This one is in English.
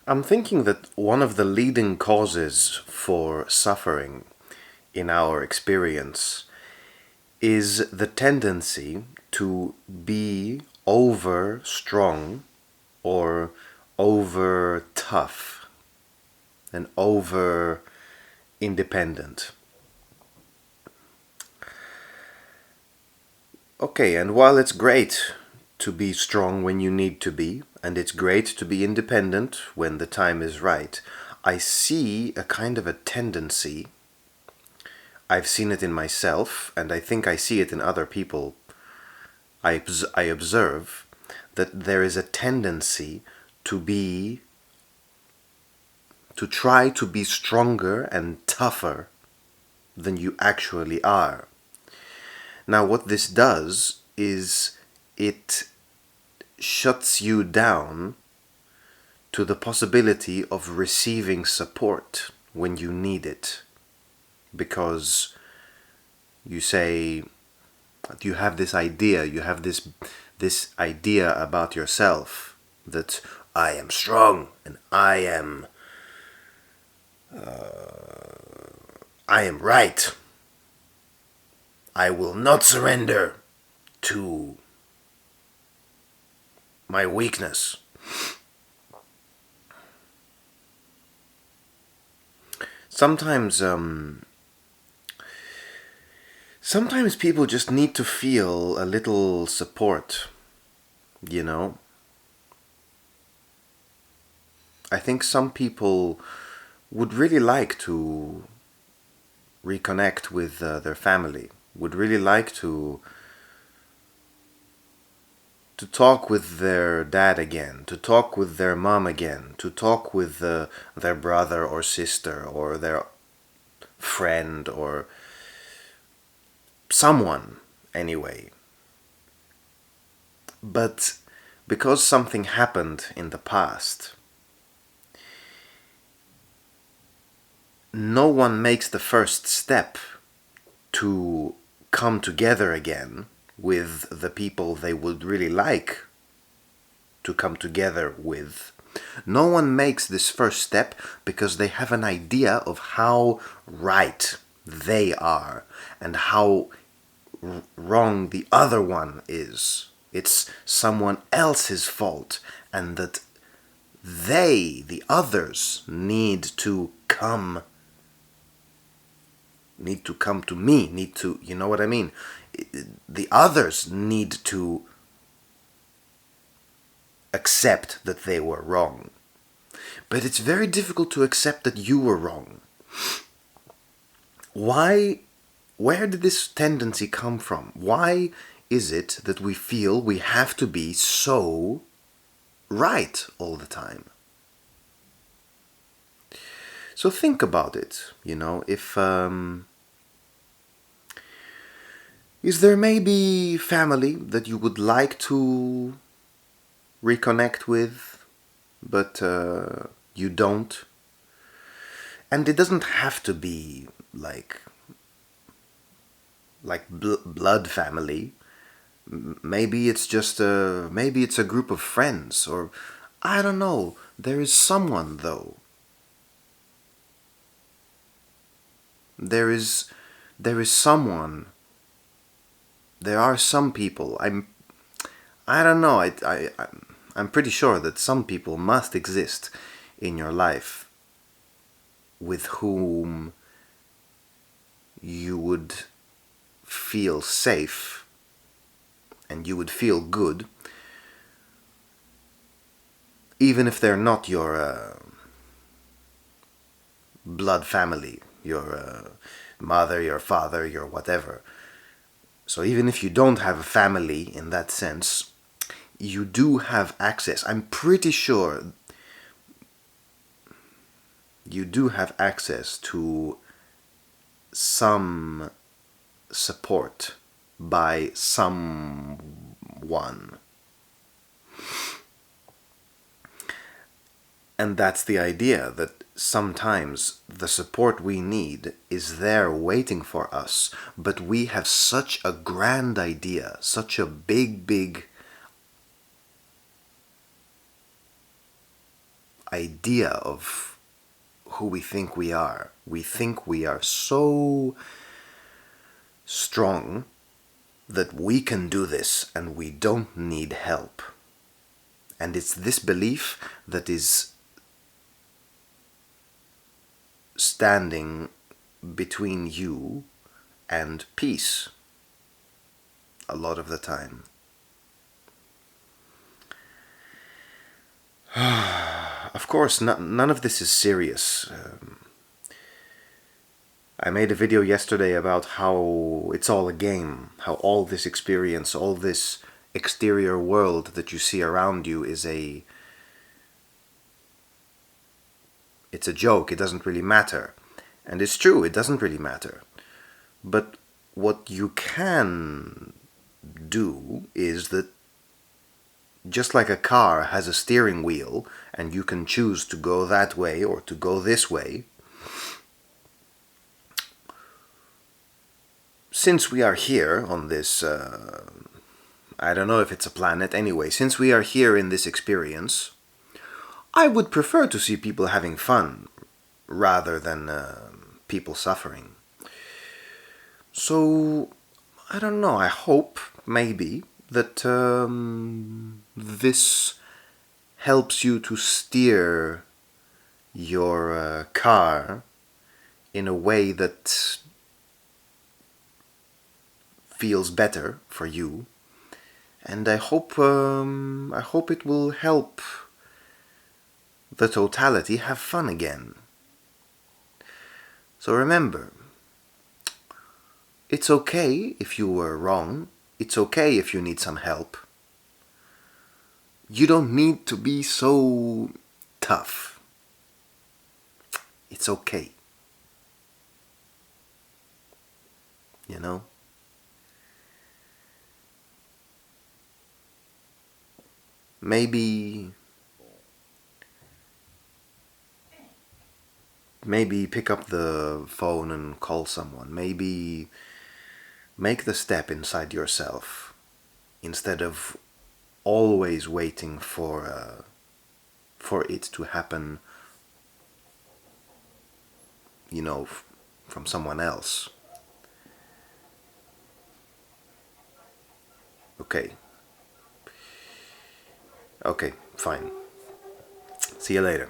I'm thinking that one of the leading causes for suffering in our experience is the tendency to be over strong or over tough and over independent. Okay, and while it's great to be strong when you need to be, and it's great to be independent when the time is right, I see a kind of a tendency. I've seen it in myself, and I think I see it in other people. I observe that there is a tendency to be, to try to be stronger and tougher than you actually are. Now, what this does is it shuts you down to the possibility of receiving support when you need it. Because you say, you have this idea, you have this idea about yourself that I am strong and I am right. I will not surrender to my weakness. Sometimes, sometimes people just need to feel a little support, you know? I think some people would really like to reconnect with their family, would really like to talk with their dad again, to talk with their mom again, to talk with their brother or sister or their friend or someone anyway. But because something happened in the past, no one makes the first step to come together again with the people they would really like to come together with. No one makes this first step because they have an idea of how right they are and how wrong the other one is. It's someone else's fault, and that they, the others, need to come to me, need to, you know what I mean? The others need to accept that they were wrong. But it's very difficult to accept that you were wrong. Why? Where did this tendency come from? Why is it that we feel we have to be so right all the time? So think about it, you know, if is there maybe family that you would like to reconnect with, but you don't? And it doesn't have to be blood family. Maybe it's just maybe it's a group of friends, or I don't know. There is someone though. There is someone. There are some people. I don't know. I'm pretty sure that some people must exist in your life with whom you would feel safe and you would feel good, even if they're not your blood family, your mother, your father, your whatever. So even if you don't have a family in that sense, you do have access. I'm pretty sure you do have access to some support by someone. And that's the idea, that sometimes the support we need is there waiting for us, but we have such a grand idea, such a big idea of who we think we are. We think we are so strong that we can do this and we don't need help. And it's this belief that is standing between you and peace a lot of the time. Of course, none of this is serious. I made a video yesterday about how it's all a game, how all this experience, all this exterior world that you see around you is it's a joke, it doesn't really matter. And it's true, it doesn't really matter. But what you can do is that just like a car has a steering wheel and you can choose to go that way or to go this way, since we are here on this, I don't know if it's a planet, anyway, since we are here in this experience, I would prefer to see people having fun rather than people suffering. So, I don't know, I hope, maybe, that this helps you to steer your car in a way that feels better for you, and I hope it will help the totality have fun again. So remember, it's okay if you were wrong. It's okay if you need some help. You don't need to be so tough. It's okay. You know? Maybe pick up the phone and call someone. Maybe make the step inside yourself instead of always waiting for it to happen, you know, from someone else. Okay. Okay, fine. See you later.